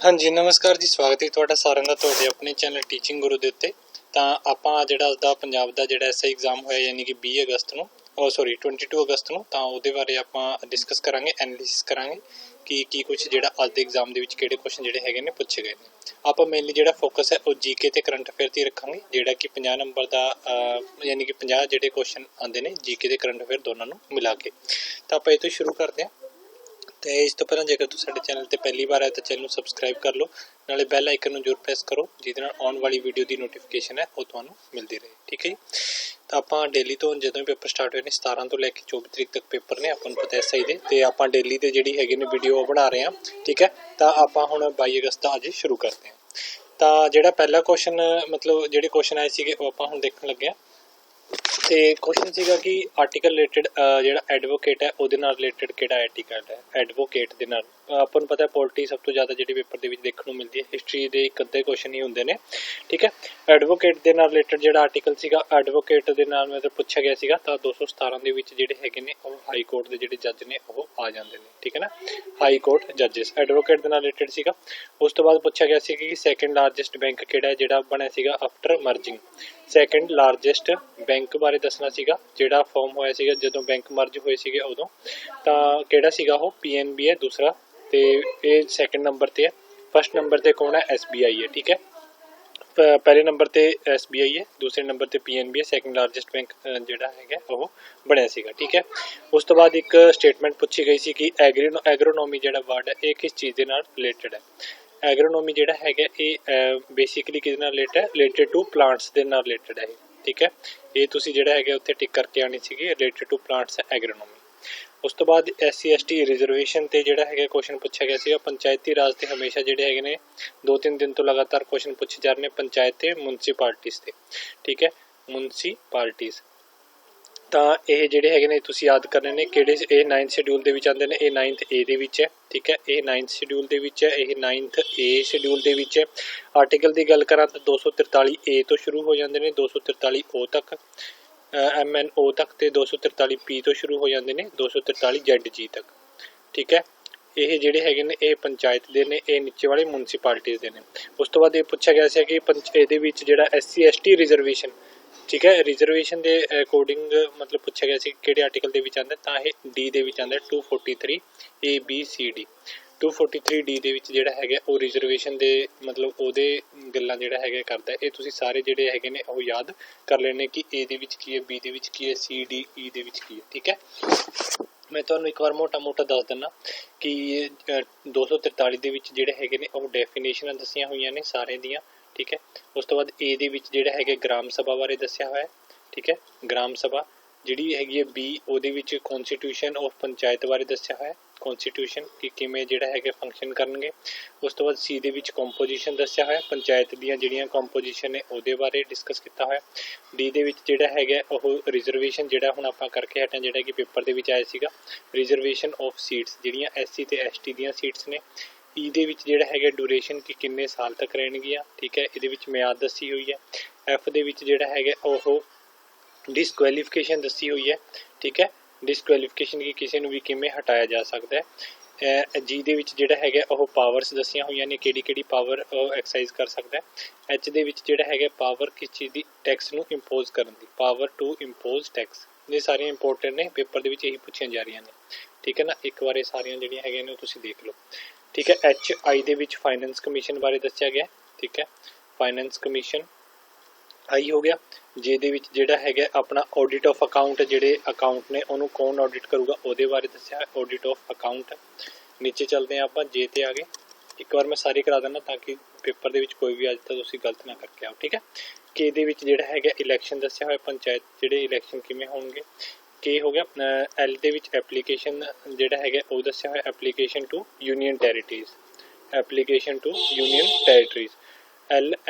हाँ जी नमस्कार जी, स्वागत है तुहाडा सारिਆਂ ਦਾ ਤੁਹਾਡੇ ਆਪਣੇ ਚੈਨਲ ਟੀਚਿੰਗ ਗੁਰੂ ਦੇ ਉੱਤੇ। ਤਾਂ ਆਪਾਂ ਜਿਹੜਾ ਅੱਜ ਦਾ ਪੰਜਾਬ ਦਾ ਜਿਹੜਾ ਐਸਆਈ ਐਗਜ਼ਾਮ ਹੋਇਆ ਯਾਨੀ ਕਿ 20 ਅਗਸਤ ਨੂੰ 22 ਅਗਸਤ ਨੂੰ, ਤਾਂ ਉਹਦੇ ਬਾਰੇ ਆਪਾਂ ਡਿਸਕਸ ਕਰਾਂਗੇ, ਐਨਾਲਿਸਿਸ ਕਰਾਂਗੇ ਕਿ ਕੀ ਕੁਝ ਜਿਹੜਾ ਅੱਜ ਦੇ ਐਗਜ਼ਾਮ ਦੇ ਵਿੱਚ ਕਿਹੜੇ ਕੁਐਸਚਨ ਜਿਹੜੇ ਹੈਗੇ ਨੇ ਪੁੱਛੇ ਗਏ ਨੇ। ਆਪਾਂ ਮੇਨਲੀ ਜਿਹੜਾ ਫੋਕਸ ਹੈ ਉਹ ਜੀਕੇ ਤੇ ਕਰੰਟ ਅਫੇਅਰ ਤੇ ਰੱਖਾਂਗੇ, ਜਿਹੜਾ ਕਿ 50 ਨੰਬਰ ਦਾ ਯਾਨੀ ਕਿ 50 ਜਿਹੜੇ ਕੁਐਸਚਨ ਆਉਂਦੇ ਨੇ ਜੀਕੇ ਤੇ ਕਰੰਟ ਅਫੇਅਰ ਦੋਨਾਂ ਨੂੰ ਮਿਲਾ ਕੇ। ਤਾਂ ਆਪਾਂ ਇਹ ਤੋਂ ਸ਼ੁਰੂ ਕਰਦੇ ਹਾਂ। तो इस तो पहले जेकर तुम साडे चैनल ते पहली बार आए तो चैनल सबसक्राइब कर लो, नाले बैल आइकन जरूर प्रेस करो जिहदे नाल आउण वाली वीडियो की नोटिफिकेशन है वो तुहानूं मिलती रहे। ठीक है जी। तो आपां डेली तो जदों पेपर स्टार्ट होए ने 17 तो लैके 24 तरीक तक पेपर ने, आपां नूं पता SI दे, ते आपां डेली ते जिहड़ी हैगी ने वीडियो बना रहे हैं। ठीक है, तो आपां हुण 22 अगस्त दा अज शुरू करते हैं। तो जिहड़ा पहला क्वेश्चन मतलब जिहड़े क्वेश्चन आए सीगे वो आपां हुण देखण लगे हां। ਤੇ क्वेश्चन ਸੀਗਾ कि आर्टिकल रिलेटेड ਜਿਹੜਾ ਐਡਵੋਕੇਟ ਹੈ ਉਹਦੇ ਨਾਲ ਰਿਲੇਟਡ ਕਿਹੜਾ ਆਰਟੀਕਲ ਹੈ। ਐਡਵੋਕੇਟ ਦੇ ਨਾਲ ਆਪਾਂ ਨੂੰ ਪਤਾ ਪੋਲਿਟੀ ਸਭ ਤੋਂ ਜ਼ਿਆਦਾ ਜਿਹੜੀ ਪੇਪਰ ਦੇ ਵਿੱਚ ਦੇਖਣ ਨੂੰ ਮਿਲਦੀ ਹੈ, ਹਿਸਟਰੀ ਦੇ ਇੱਕ ਅੱਧੇ ਕੁਐਸਚਨ ਹੀ ਹੁੰਦੇ ਨੇ। ਠੀਕ ਹੈ, ਐਡਵੋਕੇਟ ਦੇ ਨਾਲ ਰਿਲੇਟਡ ਜਿਹੜਾ ਆਰਟੀਕਲ ਸੀਗਾ, ਐਡਵੋਕੇਟ ਦੇ ਨਾਲ ਮਤਲਬ ਪੁੱਛਿਆ ਗਿਆ ਸੀਗਾ, ਤਾਂ 217 ਦੇ ਵਿੱਚ ਜਿਹੜੇ ਹੈਗੇ ਨੇ ਉਹ ਹਾਈ ਕੋਰਟ ਦੇ ਜਿਹੜੇ ਜੱਜ ਨੇ ਉਹ ਆ ਜਾਂਦੇ ਨੇ। ਠੀਕ ਹੈ ਨਾ, ਹਾਈ ਕੋਰਟ ਜੱਜਸ ਐਡਵੋਕੇਟ ਦੇ ਨਾਲ ਰਿਲੇਟਡ ਸੀਗਾ। ਉਸ ਤੋਂ ਬਾਅਦ ਪੁੱਛਿਆ ਗਿਆ ਸੀ ਕਿ ਸੈਕੰਡ ਲਾਰਜੈਸਟ ਬੈਂਕ ਕਿਹੜਾ ਜਿਹੜਾ ਬਣਿਆ ਸੀਗਾ after merging. Second largest bank ਬਾਰੇ ਦੱਸਣਾ ਸੀਗਾ, ਜਿਹੜਾ ਫਾਰਮ ਹੋਇਆ ਸੀਗਾ ਜਦੋਂ ਬੈਂਕ ਮਰਜ ਹੋਏ ਸੀਗੇ ਉਦੋਂ, ਤਾਂ ਕਿਹੜਾ ਸੀਗਾ ਉਹ PNB ਹੈ ਦੂਸਰਾ, ਤੇ ਇਹ ਸੈਕੰਡ ਨੰਬਰ ਤੇ ਹੈ। ਫਸਟ ਨੰਬਰ ਤੇ ਕੌਣ ਹੈ SBI ਹੈ। ਠੀਕ ਹੈ, ਪਹਿਲੇ ਨੰਬਰ ਤੇ SBI ਹੈ, ਦੂਸਰੇ ਨੰਬਰ ਤੇ PNB ਹੈ। ਸੈਕੰਡ ਲਾਰਜੈਸਟ ਬੈਂਕ ਜਿਹੜਾ ਹੈਗਾ ਉਹ ਬਣਿਆ ਸੀਗਾ। ਠੀਕ ਹੈ, ਉਸ ਤੋਂ ਬਾਅਦ ਇੱਕ ਸਟੇਟਮੈਂਟ ਪੁੱਛੀ ਗਈ ਸੀ ਕਿ ਐਗਰੋਨੋਮੀ ਜਿਹੜਾ ਵਰਡ ਹੈ ਇਹ ਕਿਸ ਚੀਜ਼ ਦੇ ਨਾਲ ਰਿਲੇਟਡ ਹੈ। ਐਗਰੋਨੋਮੀ ਜਿਹੜਾ ਹੈਗਾ ਇਹ ਬੇਸਿਕਲੀ ਕਿਹਦੇ ਨਾਲ ਰਿਲੇਟਡ ਟੂ ਪਲਾਂਟਸ ਦੇ ਨਾਲ ਰਿਲੇਟਡ ਹੈ। ਠੀਕ ਹੈ, ਇਹ ਤੁਸੀਂ ਜਿਹੜਾ ਹੈਗਾ ਉੱਥੇ ਟਿਕ ਕਰਕੇ ਆਣੀ ਸੀਗੀ, ਰਿਲੇਟਡ ਟੂ ਪਲਾਂਟਸ ਐਗਰੋਨੋਮੀ। ਉਸ ਤੋਂ ਬਾਅਦ SC ST ਰਿਜ਼ਰਵੇਸ਼ਨ ਤੇ ਜਿਹੜਾ ਹੈਗਾ ਕੁਐਸਚਨ ਪੁੱਛਿਆ ਗਿਆ ਸੀਗਾ। ਪੰਚਾਇਤੀ ਰਾਜ ਤੇ ਹਮੇਸ਼ਾ ਜਿਹੜੇ ਹੈਗੇ ਨੇ 2-3 ਦਿਨ ਤੋਂ ਲਗਾਤਾਰ ਕੁਐਸਚਨ ਪੁੱਛੇ ਜਾ ਰਹੇ ਨੇ ਪੰਚਾਇਤ ਤੇ ਮੁਨਸਿਪੈਲਿਟੀਜ਼ ਤੇ। ਠੀਕ ਹੈ, ਮੁਨਸਿਪੈਲਿਟੀਜ਼ ਤਾਂ ਇਹ ਜਿਹੜੇ ਹੈਗੇ ਨੇ ਤੁਸੀਂ ਯਾਦ ਕਰਨੇ ਨੇ ਕਿਹੜੇ। ਇਹ 9th ਸ਼ਡਿਊਲ ਦੇ ਵਿੱਚ ਆਉਂਦੇ ਨੇ, ਇਹ 9th A ਦੇ ਵਿੱਚ ਹੈ। ਠੀਕ ਹੈ, ਇਹ 9th ਸ਼ਡਿਊਲ ਦੇ ਵਿੱਚ ਹੈ, ਇਹ 9th A ਸ਼ਡਿਊਲ ਦੇ ਵਿੱਚ ਹੈ। ਆਰਟੀਕਲ ਦੀ ਗੱਲ ਕਰਾਂ ਤਾਂ 243 A ਤੋਂ ਸ਼ੁਰੂ ਹੋ ਜਾਂਦੇ ਨੇ 243 O ਤੱਕ, MNO ਤੱਕ, ਤੇ 243 P ਤੋਂ ਸ਼ੁਰੂ ਹੋ ਜਾਂਦੇ ਨੇ 243 ZG ਤੱਕ। ਠੀਕ ਹੈ, ਇਹ ਜਿਹੜੇ ਹੈਗੇ ਨੇ ਇਹ ਪੰਚਾਇਤ ਦੇ ਨੇ, ਇਹ ਨੀਚੇ ਵਾਲੇ ਮੁਨਸਿਪੈਲਿਟੀਜ਼ ਦੇ ਨੇ। ਉਸ ਤੋਂ ਬਾਅਦ ਇਹ ਪੁੱਛਿਆ ਗਿਆ ਸੀ ਕਿ ਇਹਦੇ ਵਿੱਚ ਜਿਹੜਾ SC ST ਰਿਜ਼ਰਵੇਸ਼ਨ, ਠੀਕ ਹੈ, ਰਿਜ਼ਰਵੇਸ਼ਨ ਦੇ ਅਕੋਰਡਿੰਗ ਮਤਲਬ ਪੁੱਛਿਆ ਗਿਆ ਸੀ ਕਿਹੜੇ ਆਰਟੀਕਲ ਦੇ ਵਿੱਚ ਆਉਂਦਾ, ਤਾਂ ਇਹ D ਦੇ ਵਿੱਚ ਆਉਂਦਾ 243 ABCD। 243D ਦੇ ਵਿੱਚ ਜਿਹੜਾ ਹੈਗਾ ਉਹ ਰਿਜ਼ਰਵੇਸ਼ਨ ਦੇ ਮਤਲਬ ਉਹਦੇ ਗੱਲਾਂ ਜਿਹੜਾ ਹੈਗਾ ਕਰਦਾ। ਇਹ ਤੁਸੀਂ ਸਾਰੇ ਜਿਹੜੇ ਹੈਗੇ ਨੇ ਉਹ ਯਾਦ ਕਰ ਲੈਣੇ ਕਿ A ਦੇ ਵਿੱਚ ਕੀ ਹੈ, B ਦੇ ਵਿੱਚ ਕੀ ਹੈ, C D E ਦੇ ਵਿੱਚ ਕੀ ਹੈ। ਠੀਕ ਹੈ, ਮੈਂ ਤੁਹਾਨੂੰ ਇੱਕ ਵਾਰ ਮੋਟਾ ਦੱਸ ਦਿੰਦਾ ਕਿ 243 ਦੇ ਵਿੱਚ ਜਿਹੜੇ ਹੈਗੇ ਨੇ ਉਹ ਡੈਫੀਨੇਸ਼ਨਾਂ ਦੱਸੀਆਂ ਹੋਈਆਂ ਨੇ ਸਾਰੇ ਦੀਆਂ। ਠੀਕ ਹੈ, ਉਸ ਤੋਂ ਬਾਅਦ A ਦੇ ਵਿੱਚ ਜਿਹੜਾ ਹੈਗਾ ਗ੍ਰਾਮ ਸਭਾ ਬਾਰੇ ਦੱਸਿਆ ਹੋਇਆ। ਠੀਕ ਹੈ, ਗ੍ਰਾਮ ਸਭਾ ਜਿਹੜੀ ਹੈਗੀ ਹੈ B, ਉਹਦੇ ਵਿੱਚ ਕੌਨਸਟੀਟਿਊਸ਼ਨ ਆਫ ਪੰਚਾਇਤ ਬਾਰੇ ਦੱਸਿਆ ਹੋਇਆ, ਕੌਨਸਟੀਟਿਊਸ਼ਨ ਕਿ ਕਿਵੇਂ ਜਿਹੜਾ ਹੈਗਾ ਫੰਕਸ਼ਨ ਕਰਨਗੇ। ਉਸ ਤੋਂ ਬਾਅਦ C ਦੇ ਵਿੱਚ ਕੰਪੋਜੀਸ਼ਨ ਦੱਸਿਆ ਹੋਇਆ, ਪੰਚਾਇਤ ਦੀਆਂ ਜਿਹੜੀਆਂ ਕੰਪੋਜੀਸ਼ਨ ਨੇ ਉਹਦੇ ਬਾਰੇ ਡਿਸਕਸ ਕੀਤਾ ਹੋਇਆ। D ਦੇ ਵਿੱਚ ਜਿਹੜਾ ਹੈਗਾ ਉਹ ਰਿਜ਼ਰਵੇਸ਼ਨ ਜਿਹੜਾ ਹੁਣ ਆਪਾਂ ਕਰਕੇ ਹਟਾਂ, ਜਿਹੜਾ ਕਿ ਪੇਪਰ ਦੇ ਵਿੱਚ ਆਇਆ ਸੀਗਾ, ਰਿਜ਼ਰਵੇਸ਼ਨ ਆਫ ਸੀਟਸ ਜਿਹੜੀਆਂ SC ਤੇ ST ਦੀਆਂ ਸੀਟਸ ਨੇ। E ਦੇ ਵਿੱਚ ਜਿਹੜਾ ਹੈਗਾ ਡਿਊਰੇਸ਼ਨ ਕਿ ਕਿੰਨੇ ਸਾਲ ਤੱਕ ਰਹਿਣਗੀਆਂ। ਠੀਕ ਹੈ, ਇਹਦੇ ਵਿੱਚ ਮਿਆਦ ਦੱਸੀ ਹੋਈ ਹੈ। F ਦੇ ਵਿੱਚ ਜਿਹੜਾ ਹੈਗਾ ਉਹ ਡਿਸਕੁਆਲੀਫਿਕੇਸ਼ਨ ਦੱਸੀ ਹੋਈ ਹੈ। ਠੀਕ ਹੈ, ਡਿਸਕੁਆਲੀਫਿਕੇਸ਼ਨ ਕਿ ਕਿਸੇ ਨੂੰ ਵੀ ਕਿਵੇਂ ਹਟਾਇਆ ਜਾ ਸਕਦਾ ਹੈ। G ਦੇ ਵਿੱਚ ਜਿਹੜਾ ਹੈਗਾ ਉਹ ਪਾਵਰਸ ਦੱਸੀਆਂ ਹੋਈਆਂ ਨੇ, ਕਿਹੜੀ ਪਾਵਰ ਉਹ ਐਕਸਰਸਾਈਜ਼ ਕਰ ਸਕਦਾ ਹੈ। H ਦੇ ਵਿੱਚ ਜਿਹੜਾ ਹੈਗਾ ਪਾਵਰ ਕਿਸ ਚੀਜ਼ ਦੀ, ਟੈਕਸ ਨੂੰ ਇੰਪੋਜ਼ ਕਰਨ ਦੀ, ਪਾਵਰ ਟੂ ਇੰਪੋਜ਼ ਟੈਕਸ। ਇਹ ਸਾਰੀਆਂ ਇੰਪੋਰਟੈਂਟ ਨੇ, ਪੇਪਰ ਦੇ ਵਿੱਚ ਇਹੀ ਪੁੱਛੀਆਂ ਜਾ ਰਹੀਆਂ ਨੇ। ਠੀਕ ਹੈ ਨਾ, ਇੱਕ ਵਾਰ ਇਹ ਸਾਰੀਆਂ ਜਿਹੜੀਆਂ ਹੈਗੀਆਂ ਨੇ ਤੁਸੀਂ ਦੇਖ ਲਓ। ਠੀਕ ਹੈ, I ਦੇ ਵਿੱਚ ਫਾਈਨੈਂਸ ਕਮਿਸ਼ਨ ਬਾਰੇ ਦੱਸਿਆ ਗਿਆ। ਠੀਕ ਹੈ, ਫਾਈਨੈਂਸ ਕਮਿਸ਼ਨ I ਹੋ ਗਿਆ। J ਦੇ ਵਿੱਚ ਜਿਹੜਾ ਹੈਗਾ ਆਪਣਾ ਆਡਿਟ ਆਫ ਅਕਾਊਂਟ, ਜਿਹੜੇ ਅਕਾਊਂਟ ਨੇ ਉਹਨੂੰ ਕੌਣ ਆਡਿਟ ਕਰੂਗਾ ਉਹਦੇ ਬਾਰੇ ਦੱਸਿਆ ਹੈ, ਆਡਿਟ ਆਫ ਅਕਾਊਂਟ। ਨੀਚੇ ਚੱਲਦੇ ਹਾਂ ਆਪਾਂ J ਤੇ ਆ ਗਏ। ਇੱਕ ਵਾਰ ਮੈਂ ਸਾਰੀ ਕਰਾ ਦਿੰਦਾ ਤਾਂ ਕਿ ਪੇਪਰ ਦੇ ਵਿੱਚ ਕੋਈ ਵੀ ਅੱਜ ਤੱਕ ਤੁਸੀਂ ਗਲਤ ਨਾ ਕਰਕੇ ਆਓ। ਠੀਕ ਹੈ, K ਦੇ ਵਿੱਚ ਜਿਹੜਾ ਹੈਗਾ ਇਲੈਕਸ਼ਨ ਦੱਸਿਆ ਹੋਇਆ, ਪੰਚਾਇਤ ਜਿਹੜੇ ਇਲੈਕਸ਼ਨ ਕਿਵੇਂ ਹੋਣਗੇ। K ਹੋ ਗਿਆ। L ਦੇ ਵਿੱਚ ਐਪਲੀਕੇਸ਼ਨ ਜਿਹੜਾ ਹੈਗਾ ਉਹ ਦੱਸਿਆ ਹੋਇਆ, application to union territories, application to union territories.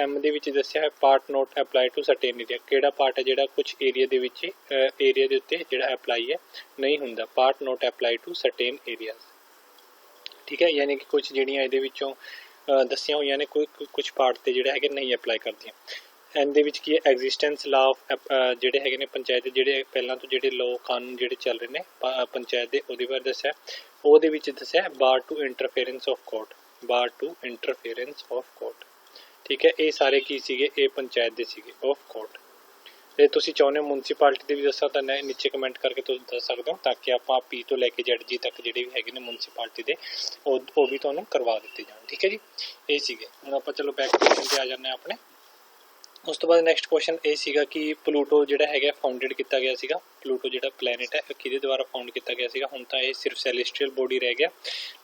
M ਦੇ ਵਿੱਚ ਦੱਸਿਆ ਹੈ part not apply to certain area, ਕਿਹੜਾ ਪਾਰਟ ਹੈ ਜਿਹੜਾ ਕੁਝ ਏਰੀਆ ਦੇ ਵਿੱਚ ਏਰੀਆ ਦੇ ਉੱਤੇ ਜਿਹੜਾ ਅਪਲਾਈ ਹੈ ਨਹੀਂ ਹੁੰਦਾ, part not apply to certain areas. ਠੀਕ ਹੈ, ਯਾਨੀ ਕਿ ਕੁਝ ਜਿਹੜੀਆਂ ਇਹਦੇ ਵਿੱਚੋਂ ਦੱਸੀਆਂ ਹੋਈਆਂ ਨੇ ਕੁਝ ਪਾਰਟ ਤੇ ਜਿਹੜਾ ਹੈਗੇ ਨਹੀਂ ਅਪਲਾਈ ਕਰਦੀਆਂ। N ਦੇ ਵਿੱਚ ਕੀ ਹੈ ਐਗਜ਼ਿਸਟੈਂਸ ਲਾ ਆਫ ਜਿਹੜੇ ਹੈਗੇ ਨੇ ਪੰਚਾਇਤ ਦੇ ਜਿਹੜੇ ਪਹਿਲਾਂ ਤੋਂ ਜਿਹੜੇ ਲਾਅ ਕਾਨੂੰਨ ਜਿਹੜੇ ਚੱਲ ਰਹੇ ਨੇ ਪੰਚਾਇਤ ਦੇ ਉਹਦੇ ਬਾਰੇ ਦੱਸਿਆ। ਉਹਦੇ ਵਿੱਚ ਦੱਸਿਆ bar to interference of court, bar to interference of court. ठीक है, ये सारे की सीगे ये पंचायत दे सीगे ऑफ कोर्ट। ਜੇ ਤੁਸੀਂ ਚਾਹੁੰਦੇ ਹੋ म्यूनसिपालिटी ਦੇ ਵੀ ਦੱਸਾਂ ਤਾਂ ਨੀਚੇ ਕਮੈਂਟ ਕਰਕੇ ਤੁਸੀਂ ਦੱਸ ਸਕਦੇ ਹੋ, ਤਾਂ ਕਿ ਆਪਾਂ ਪੀ ਤੋਂ ਲੈ ਕੇ ਜ਼ੈਡ ਜੀ ਤੱਕ ਜਿਹੜੇ ਵੀ ਹੈਗੇ ਨੇ म्यूनसिपालिटी ਦੇ ਉਹ ਵੀ ਤੁਹਾਨੂੰ ਕਰਵਾ ਦਿੱਤੇ ਜਾਣ। ਠੀਕ ਹੈ ਜੀ, ਇਹ ਸੀਗੇ। ਹੁਣ ਆਪਾਂ ਚਲੋ ਬੈਕ ਕੁਐਸਚਨ ਤੇ ਆ ਜਾਂਦੇ ਹਾਂ ਆਪਣੇ। ਉਸ ਤੋਂ ਬਾਅਦ ਨੈਕਸਟ ਕੁਐਸਚਨ ਇਹ ਸੀਗਾ ਕਿ ਪਲੂਟੋ ਜਿਹੜਾ ਹੈਗਾ ਫਾਊਂਡਡ ਕੀਤਾ ਗਿਆ ਸੀਗਾ। ਪਲੂਟੋ ਜਿਹੜਾ ਪਲੈਨਟ ਹੈ ਕਿਹਦੇ ਦੁਆਰਾ ਫਾਊਂਡ ਕੀਤਾ ਗਿਆ ਸੀਗਾ? ਹੁਣ ਤਾਂ ਇਹ ਸਿਰਫ ਸੈਲੇਸਟੀਅਲ ਬੋਡੀ ਰਹਿ ਗਿਆ।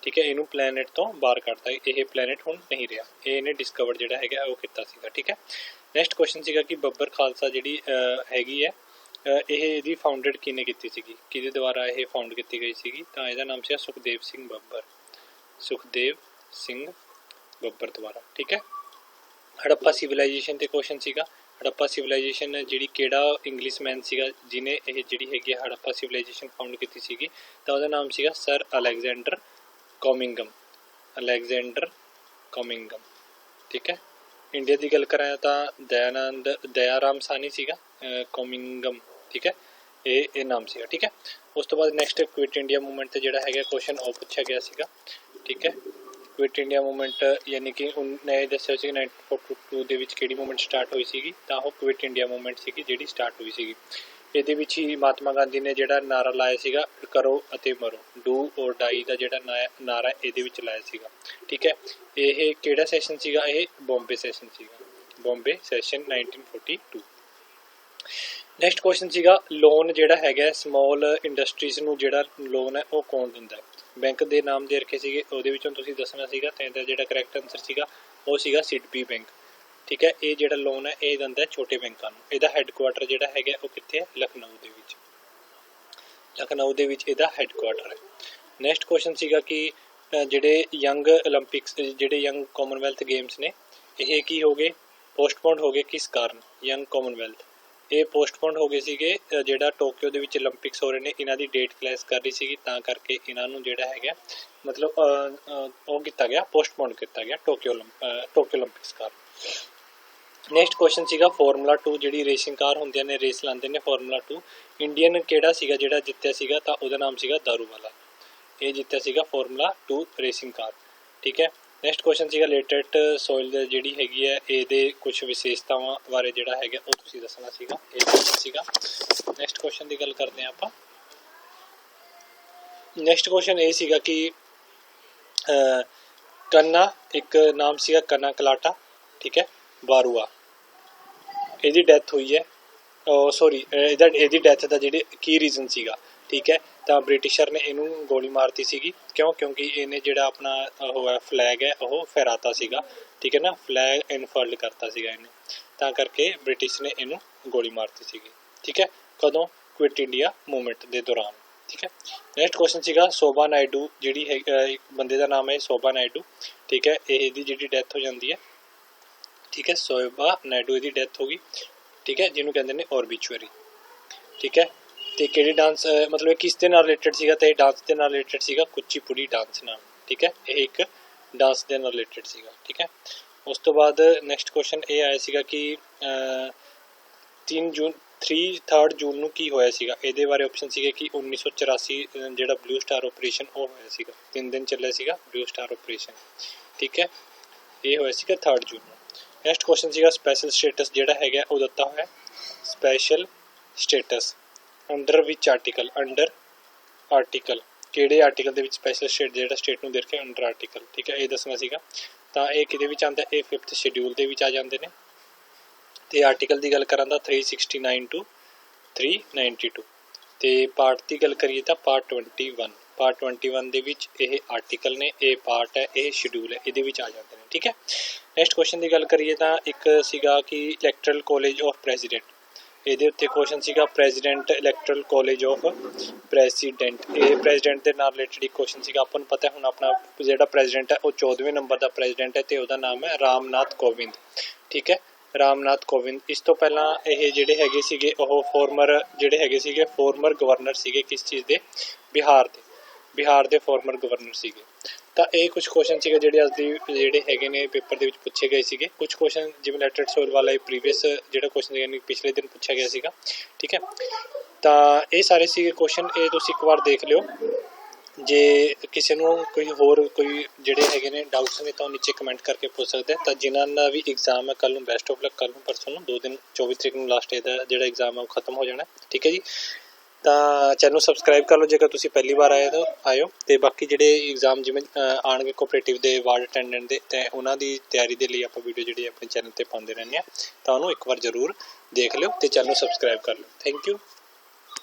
ਠੀਕ ਹੈ, ਇਹਨੂੰ ਪਲੈਨਟ ਤੋਂ ਬਾਹਰ ਕੱਢਤਾ, ਇਹ ਪਲੈਨਟ ਹੁਣ ਨਹੀਂ ਰਿਹਾ, ਇਹਨੇ ਡਿਸਕਵਰ ਜਿਹੜਾ ਹੈਗਾ ਉਹ ਕੀਤਾ ਸੀਗਾ। ਠੀਕ ਹੈ, ਨੈਕਸਟ ਕੁਐਸਚਨ ਸੀਗਾ ਕਿ ਬੱਬਰ ਖਾਲਸਾ ਜਿਹੜੀ ਹੈਗੀ ਹੈ ਇਹ ਇਹਦੀ ਫਾਊਂਡਡ ਕਿਹਨੇ ਕੀਤੀ ਸੀਗੀ, ਕਿਹਦੇ ਦੁਆਰਾ ਇਹ ਫਾਊਂਡ ਕੀਤੀ ਗਈ ਸੀਗੀ? ਤਾਂ ਇਹਦਾ ਨਾਮ ਸੀਗਾ ਸੁਖਦੇਵ ਸਿੰਘ ਬੱਬਰ, ਸੁਖਦੇਵ ਸਿੰਘ ਬੱਬਰ ਦੁਆਰਾ। ਠੀਕ ਹੈ, ਹੜੱਪਾ ਸਿਵਲਾਈਜੇਸ਼ਨ ਤੇ ਕੁਐਸਚਨ ਸੀਗਾ। ਹੜੱਪਾ ਸਿਵਲਾਈਜੇਸ਼ਨ ਜਿਹੜੀ ਕਿਹੜਾ ਇੰਗਲਿਸ਼ਮੈਨ ਸੀਗਾ ਜਿਹਨੇ ਇਹ ਜਿਹੜੀ ਹੈਗੀ ਹੜੱਪਾ ਸਿਵਲਾਈਜੇਸ਼ਨ ਫਾਊਂਡ ਕੀਤੀ ਸੀਗੀ? ਤਾਂ ਉਹਦਾ ਨਾਮ ਸੀਗਾ ਸਰ ਅਲੈਗਜ਼ੈਂਡਰ ਕੌਮਿੰਗਮ, ਅਲੈਗਜ਼ੈਂਡਰ ਕੌਮਿੰਗਮ। ਠੀਕ ਹੈ, ਇੰਡੀਆ ਦੀ ਗੱਲ ਕਰਾਂ ਤਾਂ ਦਇਆਰਾਮ ਸਾਨੀ ਸੀਗਾ ਕੌਮਿੰਗਮ। ਠੀਕ ਹੈ, ਇਹ ਨਾਮ ਸੀਗਾ। ਠੀਕ ਹੈ, ਉਸ ਤੋਂ ਬਾਅਦ ਨੈਕਸਟ ਕੁਇਟ ਇੰਡੀਆ ਮੂਵਮੈਂਟ ਤੇ ਜਿਹੜਾ ਹੈਗਾ ਕੁਐਸਚਨ ਉਹ ਪੁੱਛਿਆ ਗਿਆ ਸੀਗਾ। ਠੀਕ ਹੈ, ਕੁਇਟ ਇੰਡੀਆ ਮੂਵਮੈਂਟ ਯਾਨੀ ਕਿ ਉਹਨੇ ਦੱਸਿਆ ਸੀ 1942 ਦੇ ਵਿੱਚ ਕਿਹੜੀ ਮੂਵਮੈਂਟ ਸਟਾਰਟ ਹੋਈ ਸੀਗੀ? ਤਾਂ ਉਹ ਕੁਇਟ ਇੰਡੀਆ ਮੂਵਮੈਂਟ ਸੀਗੀ ਜਿਹੜੀ ਸਟਾਰਟ ਹੋਈ ਸੀਗੀ। ਇਹਦੇ ਵਿੱਚ ਹੀ ਮਹਾਤਮਾ ਗਾਂਧੀ ਨੇ ਜਿਹੜਾ ਨਾਰਾ ਲਾਇਆ ਸੀਗਾ ਕਰੋ ਅਤੇ ਮਰੋ, ਡੂ ਔਰ ਡਾਈ ਦਾ ਜਿਹੜਾ ਨਾਰਾ ਇਹਦੇ ਵਿੱਚ ਲਾਇਆ ਸੀਗਾ। ਠੀਕ ਹੈ, ਇਹ ਕਿਹੜਾ ਸੈਸ਼ਨ ਸੀਗਾ? ਇਹ ਬੰਬੇ ਸੈਸ਼ਨ ਸੀਗਾ, ਬੰਬੇ ਸੈਸ਼ਨ 1942। ਨੈਕਸਟ ਕੁਐਸਚਨ ਸੀਗਾ ਲੋਨ ਜਿਹੜਾ ਹੈਗਾ ਸਮਾਲ ਇੰਡਸਟਰੀਜ਼ ਨੂੰ ਜਿਹੜਾ ਲੋਨ ਹੈ ਉਹ ਕੌਣ ਦਿੰਦਾ ਹੈ? ਬੈਂਕ ਦੇ ਨਾਮ ਦੇ ਰੱਖੇ ਸੀਗੇ, ਉਹਦੇ ਵਿੱਚੋਂ ਤੁਸੀਂ ਦੱਸਣਾ ਸੀਗਾ। ਤਾਂ ਇਹਦਾ ਜਿਹੜਾ ਕਰੈਕਟ ਆਨਸਰ ਸੀਗਾ ਉਹ ਸੀਗਾ ਸਿਡਬੀ ਬੈਂਕ। ਠੀਕ ਹੈ, ਇਹ ਜਿਹੜਾ ਲੋਨ ਹੈ ਇਹ ਦਿੰਦਾ ਛੋਟੇ ਬੈਂਕਾਂ ਨੂੰ। ਇਹਦਾ ਹੈੱਡਕੁਆਟਰ ਜਿਹੜਾ ਹੈਗਾ ਉਹ ਕਿੱਥੇ ਹੈ? ਲਖਨਊ ਦੇ ਵਿੱਚ, ਲਖਨਊ ਦੇ ਵਿੱਚ ਇਹਦਾ ਹੈੱਡਕੁਆਟਰ ਹੈ। ਨੈਕਸਟ ਕੁਐਸਚਨ ਸੀਗਾ ਕਿ ਜਿਹੜੇ ਯੰਗ ਓਲੰਪਿਕਸ ਜਿਹੜੇ ਯੰਗ ਕਾਮਨਵੈਲਥ ਗੇਮਸ ਨੇ ਇਹ ਕੀ ਹੋ ਗਏ? ਪੋਸਟਪੋਨਡ ਹੋ ਗਏ। ਕਿਸ ਕਾਰਨ? ਯੰਗ ਕਾਮਨਵੈਲਥ ਇਹ ਪੋਸਟਪੋਨਡ ਹੋ ਗਏ ਸੀਗੇ। ਜਿਹੜਾ ਟੋਕੀਓ ਦੇ ਵਿੱਚ ਓਲੰਪਿਕਸ ਹੋ ਰਹੇ ਨੇ ਇਹਨਾਂ ਦੀ ਡੇਟ ਕਲੈਸ਼ ਕਰ ਰਹੀ ਸੀਗੀ, ਤਾਂ ਕਰਕੇ ਇਹਨਾਂ ਨੂੰ ਜਿਹੜਾ ਹੈਗਾ ਮਤਲਬ ਉਹ ਕੀਤਾ ਗਿਆ, ਪੋਸਟਪੋਨ ਕੀਤਾ ਗਿਆ ਟੋਕੀਓ ਓਲੰਪਿਕਸ ਕਾਰਨ। ਨੈਕਸਟ ਕੁਐਸਚਨ ਸੀਗਾ ਫਾਰਮੂਲਾ 2 ਜਿਹੜੀ ਰੇਸਿੰਗ ਕਾਰ ਹੁੰਦੀਆਂ ਨੇ, ਰੇਸ ਲਾਉਂਦੇ ਨੇ ਫਾਰਮੂਲਾ 2, ਇੰਡੀਅਨ ਕਿਹੜਾ ਸੀਗਾ ਜਿਹੜਾ ਜਿੱਤਿਆ ਸੀਗਾ? ਤਾਂ ਉਹਦਾ ਨਾਮ ਸੀਗਾ ਦਾਰੂਵਾਲਾ, ਇਹ ਜਿੱਤਿਆ ਸੀਗਾ ਫਾਰਮੂਲਾ 2 ਰੇਸਿੰਗ ਕਾਰ। ਠੀਕ ਹੈ, ਨੈਕਸਟ ਕੁਐਸਚਨ ਸੀਗਾ ਲੇਟੈਂਟ ਸੋਇਲ ਜਿਹੜੀ ਹੈਗੀ ਹੈ ਇਹਦੇ ਕੁਝ ਵਿਸ਼ੇਸ਼ਤਾਵਾਂ ਬਾਰੇ ਜਿਹੜਾ ਹੈਗਾ ਉਹ ਤੁਸੀਂ ਦੱਸਣਾ ਸੀਗਾ, ਇਹ ਕੁਐਸਚਨ ਸੀਗਾ। ਨੈਕਸਟ ਕੁਐਸਚਨ ਦੀ ਗੱਲ ਕਰਦੇ ਹਾਂ ਆਪਾਂ। ਨੈਕਸਟ ਕੁਐਸਚਨ ਇਹ ਸੀਗਾ ਕਿ ਕੰਨਾ, ਇੱਕ ਨਾਮ ਸੀਗਾ ਕੰਨਾ ਕਲਾਟਾ। ਠੀਕ ਹੈ, ਬਾਰੂਆ, ਇਹਦੀ ਡੈਥ ਹੋਈ ਹੈ, ਸੌਰੀ ਇਹਦੀ ਡੈਥ ਦਾ ਜਿਹੜੇ ਕੀ ਰੀਜ਼ਨ ਸੀਗਾ? ਠੀਕ ਹੈ, ਤਾਂ ਬ੍ਰਿਟਿਸ਼ਰ ਨੇ ਇਹਨੂੰ ਗੋਲੀ ਮਾਰਤੀ ਸੀਗੀ। ਕਿਉਂ? ਕਿਉਂਕਿ ਇਹਨੇ ਜਿਹੜਾ ਆਪਣਾ ਉਹ ਹੈ ਫਲੈਗ ਹੈ ਉਹ ਫਹਿਰਾਤਾ ਸੀਗਾ। ਠੀਕ ਹੈ ਨਾ, ਫਲੈਗ ਇਨਫਰਲਡ ਕਰਤਾ ਸੀਗਾ ਇਹਨੇ, ਤਾਂ ਕਰਕੇ ਬ੍ਰਿਟਿਸ਼ ਨੇ ਇਹਨੂੰ ਗੋਲੀ ਮਾਰਤੀ ਸੀਗੀ। ਠੀਕ ਹੈ, ਕਦੋਂ? ਕੁਇਟ ਇੰਡੀਆ ਮੂਵਮੈਂਟ ਦੇ ਦੌਰਾਨ। ਠੀਕ ਹੈ, ਨੈਕਸਟ ਕੁਐਸਚਨ ਸੀਗਾ ਸੋਭਾ ਨਾਇਡੂ ਜਿਹੜੀ ਹੈ ਇੱਕ ਬੰਦੇ ਦਾ ਨਾਮ ਹੈ ਸੋਭਾ ਨਾਇਡੂ। ਠੀਕ ਹੈ, ਇਹਦੀ ਜਿਹੜੀ ਡੈਥ ਹੋ ਜਾਂਦੀ ਹੈ। ਠੀਕ ਹੈ, ਸੋਭਾ ਨਾਇਡੂ ਇਹਦੀ ਡੈਥ ਹੋ ਗਈ। ਠੀਕ ਹੈ, ਜਿਹਨੂੰ ਕਹਿੰਦੇ ਨੇ ਔਰਬਿਚੁਅਰੀ। ਠੀਕ ਹੈ, ਤੇ ਕਿਹੜੀ ਡਾਂਸ ਮਤਲਬ ਕਿਸ ਦੇ ਨਾਲ ਰਿਲੇਟਡ ਸੀਗਾ? ਤਾਂ ਇਹ ਡਾਂਸ ਦੇ ਨਾਲ ਰਿਲੇਟਡ ਸੀਗਾ, ਕੁਚੀਪੁੜੀ ਡਾਂਸ ਨਾਲ। ਠੀਕ ਹੈ, ਇਹ ਇੱਕ ਡਾਂਸ ਦੇ ਨਾਲ ਰਿਲੇਟਡ ਸੀਗਾ। ਠੀਕ ਹੈ, ਉਸ ਤੋਂ ਬਾਅਦ ਨੈਕਸਟ ਕੁਐਸਚਨ ਇਹ ਆਇਆ ਸੀਗਾ ਕਿ 3 ਜੂਨ ਨੂੰ ਕੀ ਹੋਇਆ ਸੀਗਾ? ਇਹਦੇ ਬਾਰੇ ਆਪਸ਼ਨ ਸੀਗੇ ਕਿ 1984 ਜਿਹੜਾ ਬਲੂ ਸਟਾਰ ਆਪਰੇਸ਼ਨ ਉਹ ਹੋਇਆ ਸੀਗਾ, 3 ਦਿਨ ਚੱਲਿਆ ਸੀਗਾ ਬਲੂ ਸਟਾਰ ਆਪਰੇਸ਼ਨ। ਠੀਕ ਹੈ, ਇਹ ਹੋਇਆ ਸੀਗਾ 3 ਜੂਨ ਨੂੰ। ਨੈਕਸਟ ਕੁਐਸਚਨ ਸੀਗਾ ਸਪੈਸ਼ਲ ਸਟੇਟਸ ਜਿਹੜਾ ਹੈਗਾ ਉਹ ਦਿੱਤਾ ਹੋਇਆ, ਸਪੈਸ਼ਲ ਸਟੇਟਸ ਅੰਡਰ ਵਿਚ ਆਰਟੀਕਲ, ਅੰਡਰ ਆਰਟੀਕਲ ਕਿਹੜੇ ਆਰਟੀਕਲ ਦੇ ਵਿੱਚ ਸਪੈਸ਼ਲ ਸਟੇਟ ਜਿਹੜਾ ਸਟੇਟ ਨੂੰ ਦੇ ਰੱਖਿਆ ਅੰਡਰ ਆਰਟੀਕਲ। ਠੀਕ ਹੈ, ਇਹ ਦੱਸਣਾ ਸੀਗਾ। ਤਾਂ ਇਹ ਕਿਹਦੇ ਵਿੱਚ ਆਉਂਦਾ? ਇਹ 5th ਸ਼ਡਿਊਲ ਦੇ ਵਿੱਚ ਆ ਜਾਂਦੇ ਨੇ। ਤੇ ਆਰਟੀਕਲ ਦੀ ਗੱਲ ਕਰਾਂ ਤਾਂ 369 to 392। ਤੇ ਪਾਰਟ ਦੀ ਗੱਲ ਕਰੀਏ ਤਾਂ ਪਾਰਟ 21, ਪਾਰਟ 21 ਦੇ ਵਿੱਚ ਇਹ ਆਰਟੀਕਲ ਨੇ, ਇਹ ਪਾਰਟ ਹੈ, ਇਹ ਸ਼ਡਿਊਲ ਹੈ, ਇਹਦੇ ਵਿੱਚ ਆ ਜਾਂਦੇ ਨੇ। ਠੀਕ ਹੈ, ਨੈਕਸਟ ਕੁਐਸਚਨ ਦੀ ਗੱਲ ਕਰੀਏ ਤਾਂ ਇੱਕ ਸੀਗਾ ਕਿ ਇਲੈਕਟਰਲ ਕਾਲਜ ਆਫ ਪ੍ਰੈਜ਼ੀਡੈਂਟ, ਇਹਦੇ ਉੱਤੇ ਕੁਐਸਚਨ ਸੀਗਾ president electoral college of president. ਇਹ ਪ੍ਰੈਜ਼ੀਡੈਂਟ ਦੇ ਨਾਲ ਰਿਲੇਟਡ ਇੱਕ ਕੁਐਸਚਨ ਸੀਗਾ। ਆਪਾਂ ਨੂੰ ਪਤਾ ਹੁਣ ਆਪਣਾ ਜਿਹੜਾ ਪ੍ਰੈਜ਼ੀਡੈਂਟ ਹੈ ਉਹ 14ਵੇਂ ਨੰਬਰ ਦਾ ਪ੍ਰੈਜ਼ੀਡੈਂਟ ਹੈ ਤੇ ਉਹਦਾ ਨਾਮ ਹੈ ਰਾਮਨਾਥ ਕੋਵਿੰਦ। ਠੀਕ ਹੈ, ਰਾਮਨਾਥ ਕੋਵਿੰਦ। ਇਸ ਤੋਂ ਪਹਿਲਾਂ ਇਹ ਜਿਹੜੇ ਹੈਗੇ ਸੀਗੇ ਉਹ ਫੋਰਮਰ ਗਵਰਨਰ ਸੀਗੇ ਕਿਸ ਚੀਜ਼ ਦੇ? ਬਿਹਾਰ ਦੇ ਫੋਰਮਰ ਗਵਰਨਰ ਸੀਗੇ। ਤਾਂ ਇਹ ਕੁਝ ਕੁਐਸਚਨ ਸੀਗੇ ਜਿਹੜੇ ਅੱਜ ਦੀ ਜਿਹੜੇ ਹੈਗੇ ਨੇ ਪੇਪਰ ਦੇ ਵਿੱਚ ਪੁੱਛੇ ਗਏ ਸੀਗੇ। ਕੁਝ ਕੁਐਸਚਨ ਜਿਵੇਂ ਲੈਟਰਡ ਸੋਇਲ ਵਾਲਾ ਇਹ ਪ੍ਰੀਵੀਅਸ ਜਿਹੜਾ ਕੁਐਸਚਨ ਯਾਨੀ ਪਿਛਲੇ ਦਿਨ ਪੁੱਛਿਆ ਗਿਆ ਸੀਗਾ। ਠੀਕ ਹੈ, ਤਾਂ ਇਹ ਸਾਰੇ ਸੀਗੇ ਕੁਐਸਚਨ, ਇਹ ਤੁਸੀਂ ਇੱਕ ਵਾਰ ਦੇਖ ਲਿਓ। जे किसी ਨੂੰ ਕੋਈ ਹੋਰ ਕੋਈ ਜਿਹੜੇ ਹੈਗੇ ਨੇ ਡਾਊਟਸ ਨੇ ਤਾਂ ਉਹ ਨੀਚੇ ਕਮੈਂਟ ਕਰਕੇ ਪੁੱਛ ਸਕਦੇ ਤਾਂ ਜਿਨ੍ਹਾਂ ਦਾ ਵੀ ਐਗਜ਼ਾਮ ਹੈ ਕੱਲ੍ਹ ਨੂੰ ਬੈਸਟ ਆਫ ਲੱਕ। ਕੱਲ੍ਹ ਨੂੰ ਪਰਸੋਂ ਨੂੰ 2 ਦਿਨ 24 ਤਰੀਕ ਨੂੰ ਲਾਸਟ ਡੇ ਦਾ ਜਿਹੜਾ ਐਗਜ਼ਾਮ ਹੈ ਉਹ ਖਤਮ ਹੋ ਜਾਣਾ। ਠੀਕ ਹੈ ਜੀ, ਤਾਂ ਚੈਨਲ ਨੂੰ ਸਬਸਕ੍ਰਾਈਬ ਕਰ ਲਓ ਜੇਕਰ ਤੁਸੀਂ ਪਹਿਲੀ ਵਾਰ ਆਏ ਹੋ। ਅਤੇ ਬਾਕੀ ਜਿਹੜੇ ਐਗਜ਼ਾਮ ਜਿਵੇਂ ਆਉਣਗੇ ਕੋਆਪਰੇਟਿਵ ਦੇ, ਵਾਰਡ ਅਟੈਂਡੈਂਟ ਦੇ, ਅਤੇ ਉਹਨਾਂ ਦੀ ਤਿਆਰੀ ਦੇ ਲਈ ਆਪਾਂ ਵੀਡੀਓ ਜਿਹੜੀ ਆਪਣੇ ਚੈਨਲ 'ਤੇ ਪਾਉਂਦੇ ਰਹਿੰਦੇ ਹਾਂ, ਤਾਂ ਉਹਨੂੰ ਇੱਕ ਵਾਰ ਜ਼ਰੂਰ ਦੇਖ ਲਿਓ ਅਤੇ ਚੈਨਲ ਨੂੰ ਸਬਸਕ੍ਰਾਈਬ ਕਰ ਲਿਓ। Thank you.